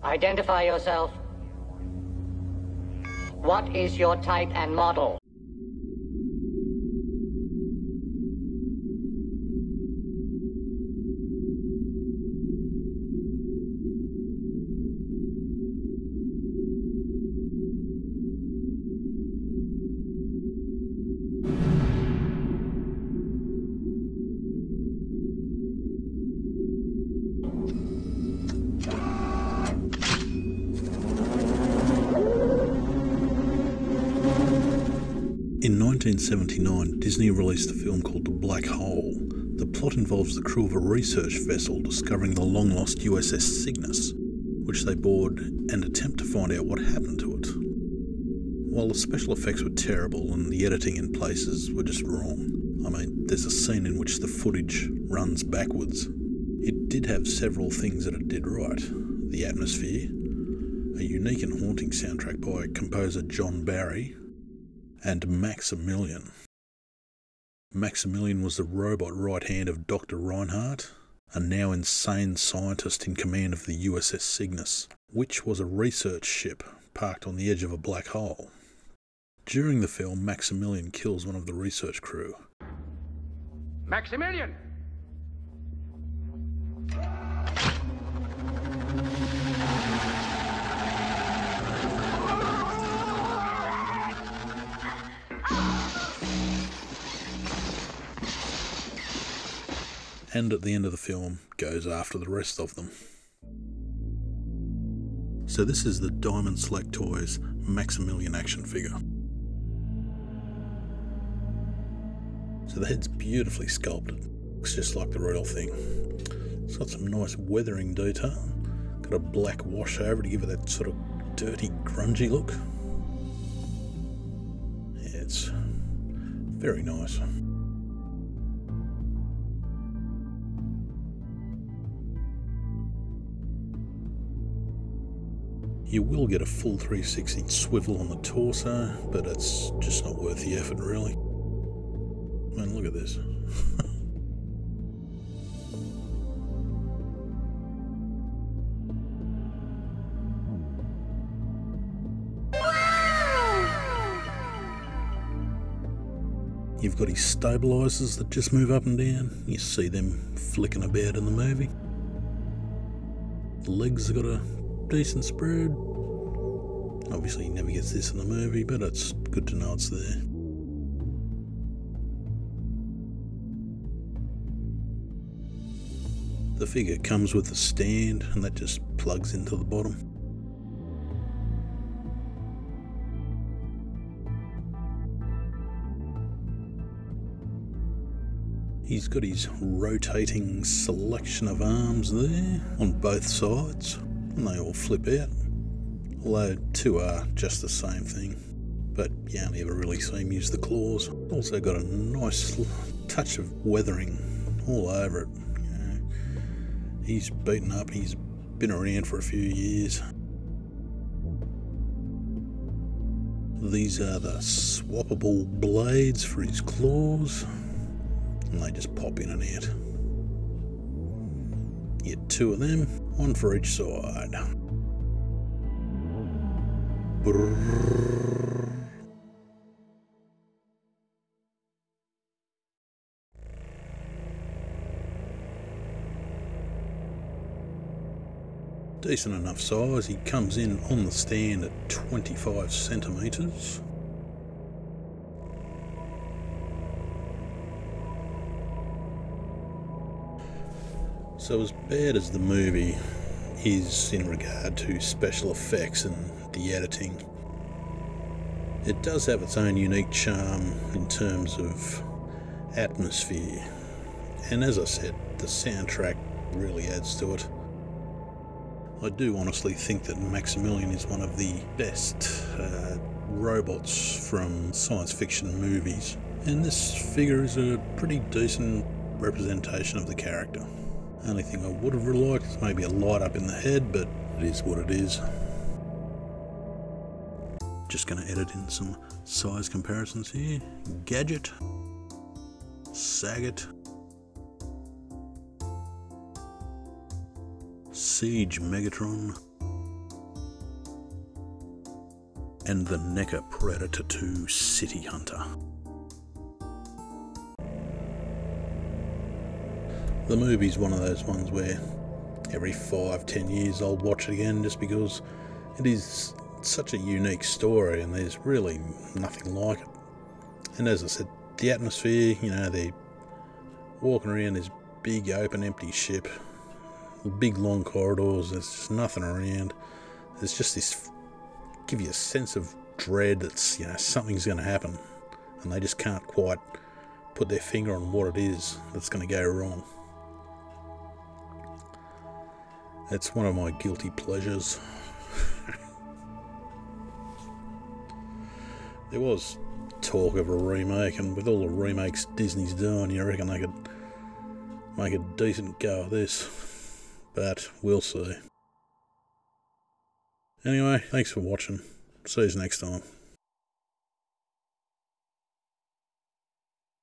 Identify yourself. What is your type and model? In 1979, Disney released a film called The Black Hole. The plot involves the crew of a research vessel discovering the long-lost USS Cygnus, which they board and attempt to find out what happened to it. While the special effects were terrible and the editing in places were just wrong, I mean, there's a scene in which the footage runs backwards. It did have several things that it did right. The atmosphere, a unique and haunting soundtrack by composer John Barry, and Maximilian. Maximilian was the robot right hand of Dr. Reinhardt, a now insane scientist in command of the USS Cygnus, which was a research ship parked on the edge of a black hole. During the film, Maximilian kills one of the research crew. Maximilian! And at the end of the film, goes after the rest of them. So this is the Diamond Select Toys Maximilian action figure. So the head's beautifully sculpted. Looks just like the real thing. It's got some nice weathering detail. Got a black wash over to give it that sort of dirty, grungy look. Yeah, it's very nice. You will get a full 360 swivel on the torso, but it's just not worth the effort, really. Man, look at this. You've got his stabilisers that just move up and down. You see them flicking about in the movie. The legs have got a decent spread. Obviously he never gets this in the movie, but it's good to know it's there. The figure comes with a stand and that just plugs into the bottom. He's got his rotating selection of arms there on both sides, and they all flip out. Although two are just the same thing, but you only ever really see him use the claws. Also got a nice touch of weathering all over it. You know, he's beaten up, he's been around for a few years. These are the swappable blades for his claws, and they just pop in and out. You get two of them, one for each side. Brrr. Decent enough size. He comes in on the stand at 25 centimetres. So as bad as the movie is in regard to special effects and the editing, it does have its own unique charm in terms of atmosphere, and as I said, the soundtrack really adds to it. I do honestly think that Maximilian is one of the best robots from science fiction movies, and this figure is a pretty decent representation of the character. Only thing I would have liked is maybe a light up in the head, but it is what it is. Just going to edit in some size comparisons here. Gadget, Saget, Siege Megatron, and the NECA Predator 2 City Hunter. The movie's one of those ones where every 5-10 years I'll watch it again, just because it is such a unique story and there's really nothing like it. And as I said, the atmosphere, you know, they're walking around this big open empty ship, big long corridors, there's just nothing around. There's just this, give you a sense of dread that's, you know, something's going to happen and they just can't quite put their finger on what it is that's going to go wrong. It's one of my guilty pleasures. There was talk of a remake, and with all the remakes Disney's doing, you reckon they could make a decent go of this, but we'll see. Anyway, thanks for watching. See you next time.